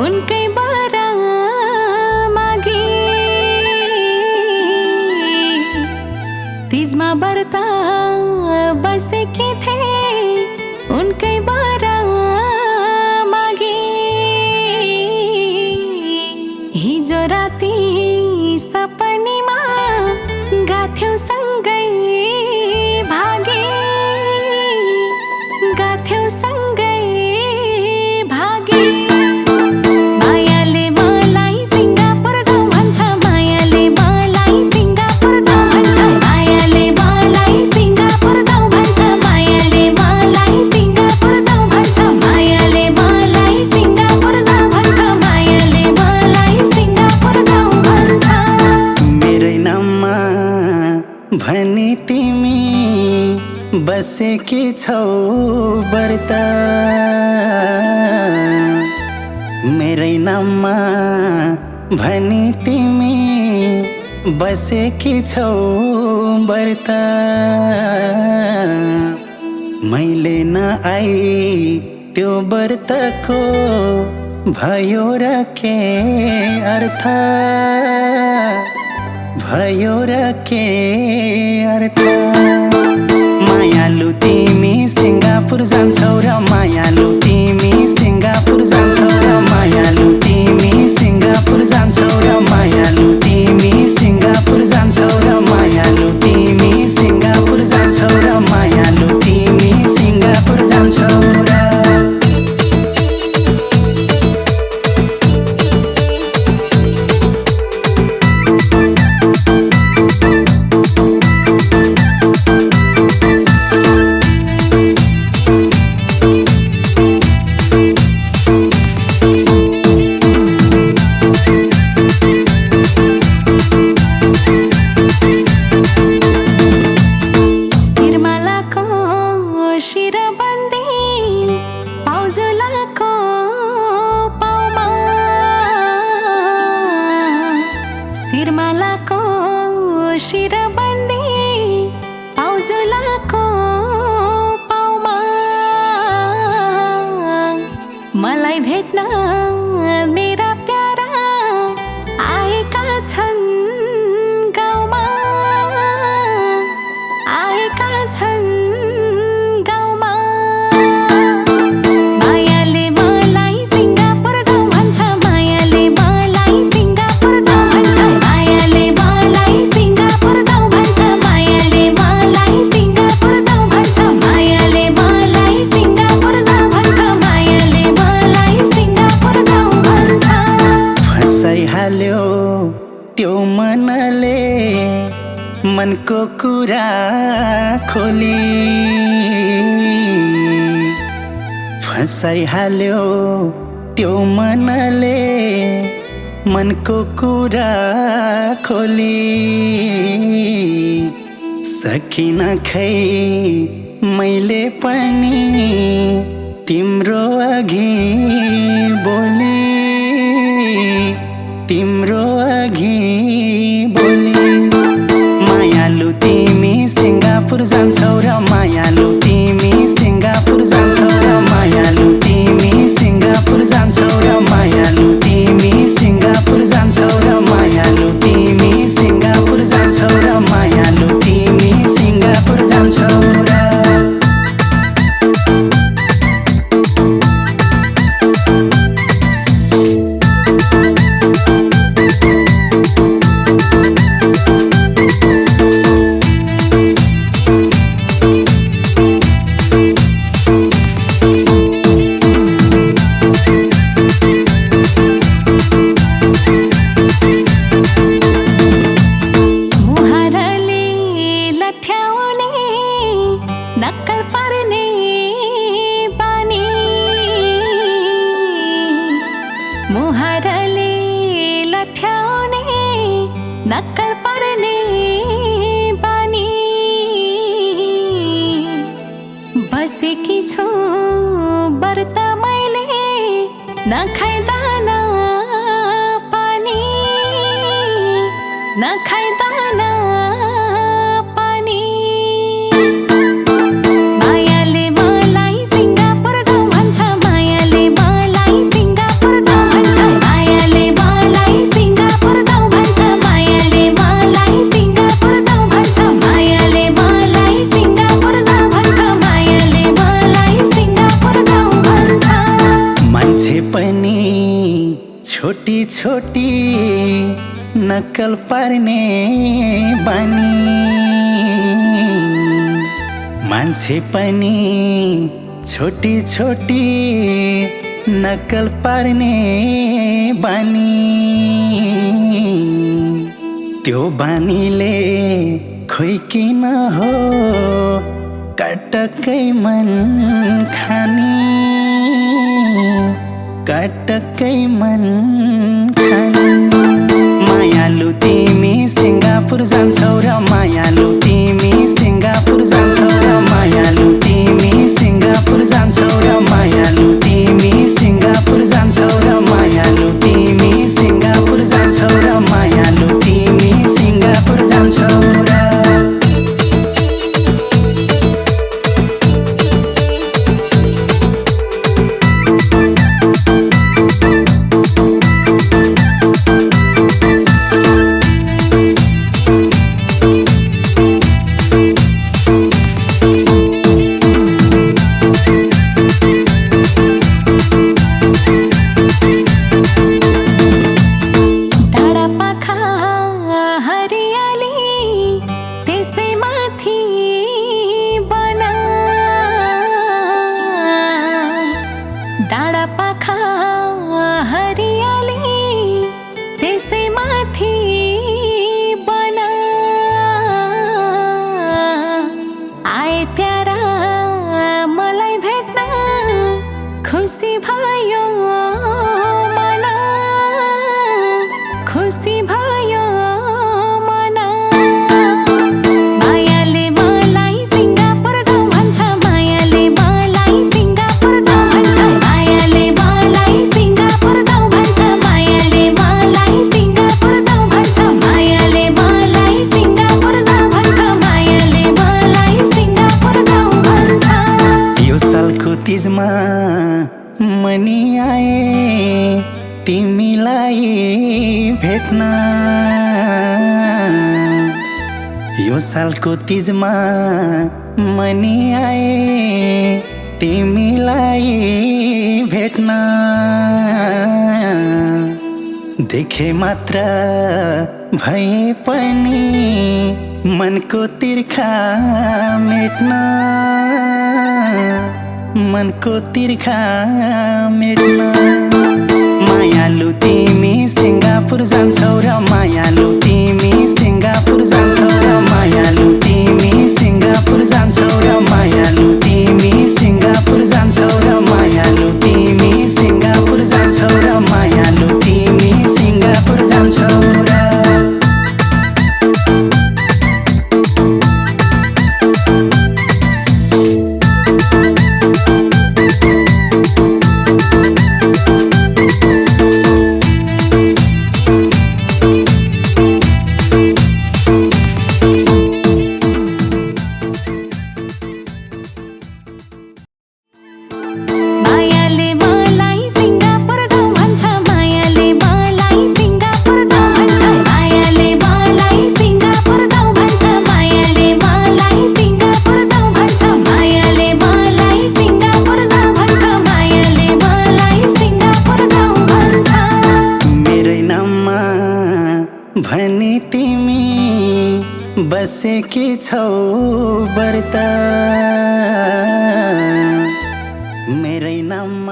उनकै बारा मागी तीजमा व्रत बसेकी थिए उनकै बारा मागी हिजो राति सपनीमा गाथ्यौ सँगै भागे गाथ्यौ सँगै भागे भनी तिमी बसेकी छौ व्रत मेरै नाममा भनी तिमी बसेकी छौ व्रत मैले नआई त्यो व्रतको भयो र के अर्थ भयो र के अर्थ मायालु तिमी सिङ्गापुर जान्छौ र मायालु तिमी सिङ्गापुर जान्छौ र मायालु तिमी सिङ्गापुर जान्छौ र मायालु तिमी सिङ्गापुर जान्छौ र मायालु तिमी सिङ्गापुर जान्छौ र मायालु तिमी सिङ्गापुर जान्छौ र सिरमालाको शिरबन्दी पाउजुलाको पाउमा मलाई भेट्न मेरा प्यारा आएका छन् गाउँमा आएका छन् गाउँमा मायाले मलाई सिङ्गापुर जाऊ भन्छ मायाले मलाई सिङ्गापुर जाऊ भन्छ मायाले मलाई सिङ्गापुर जाऊ भन्छ मायाले मलाई सिङ्गापुर जाऊ भन्छ मायाले मलाई सिङ्गापुर जाऊ भन्छ मायाले मलाई सिङ्गापुर जाऊ भन्छ फसाइहाल्यो त्यो मनले मनको कुरा खोली फसाइहाल्यो त्यो मनले मनको कुरा खोली सकिन खै मैले पनि तिम्रो अघि बोली तिम्रो अघि बोली मायालु तिमी सिङ्गापुर जान्छौ र मायालु तिमी सिङ्गापुर जान्छौ र मायालु तिमी सिङ्गापुर जान्छौ र मायालु तिमी सिङ्गापुर जान्छौ र मायालु तिमी सिङ्गापुर जान्छौ र मायालु तिमी सिङ्गापुर जान्छौ र नक्कल पर्ने बानी बसेकी छु व्रत मैले नखाइदा न पानी नखाइदा न पानी मायाले मलाई सिङ्गापुर जाऊ भन्छ मायाले मलाई सिङ्गापुर जाऊ भन्छ मायाले मलाई सिङ्गापुर जाऊ भन्छ मायाले मलाई सिङ्गापुर जाऊ भन्छ मायाले मलाई सिङ्गापुर जाऊ भन्छ मायाले मलाई सिङ्गापुर जाऊ भन्छ मान्छे पनि छोटी छोटी नक्कल पार्ने बानी मान्छे पनि छोटी छोटी नक्कल पार्ने बानी त्यो बानीले खोइ किन हो कटक्कै मन खानी कटक्कै मन खानी मायालु तिमी सिङ्गापुर जान्छौ र मायालु तिमी सिङ्गापुर जान्छौ र मायालु तिमी सिङ्गापुर जान्छौ र मायालु तिमी सिङ्गापुर जान्छौ र मायालु तिमी सिङ्गापुर जान्छौ र मायालु तिमी सिङ्गापुर जान्छौ र डाँडा पाखा हरियाली त्यसै माथि बन आए प्यारा मलाई भेट्न खुसी भयो मन खुसी भयो मन मायाले मलाई सिङ्गापुर जाऊ भन्छ मायाले मलाई सिङ्गापुर जाऊ भन्छ मायाले मलाई सिङ्गापुर जाऊ भन्छ मायाले मलाई सिङ्गापुर जाऊ भन्छ मायाले मलाई सिङ्गापुर जाऊ भन्छ मायाले मलाई सिङ्गापुर जाऊ भन्छ यो सालको तीजमा मनी आए तिमीलाई भेट्न यो सालको तीजमा मनी आए तिमीलाई भेट्न देखे मात्र भए पनि मनको तिर्खा मेट्न मनको तिर्खा मेट्न मायालु तिमी सिङ्गापुर जान्छौ र मायालु तिमी सिङ्गापुर जान्छौ र मायालु तिमी सिङ्गापुर जान्छौ र मायालु तिमी सिङ्गापुर जान्छौ र मायालु तिमी सिङ्गापुर जान्छौ र मायालु तिमी सिङ्गापुर जान्छौ र मायाले मलाई सिङ्गापुर जाऊ भन्छ मायाले मलाई सिङ्गापुर जाऊ भन्छ मायाले मलाई सिङ्गापुर जाऊ भन्छ मायाले मलाई सिङ्गापुर जाऊ भन्छ मायाले मलाई सिङ्गापुर जाऊ भन्छ मायाले मलाई सिङ्गापुर जाऊ भन्छ मेरै नाममा भनी तिमी बसेकी छौ व्रत मेरै नाम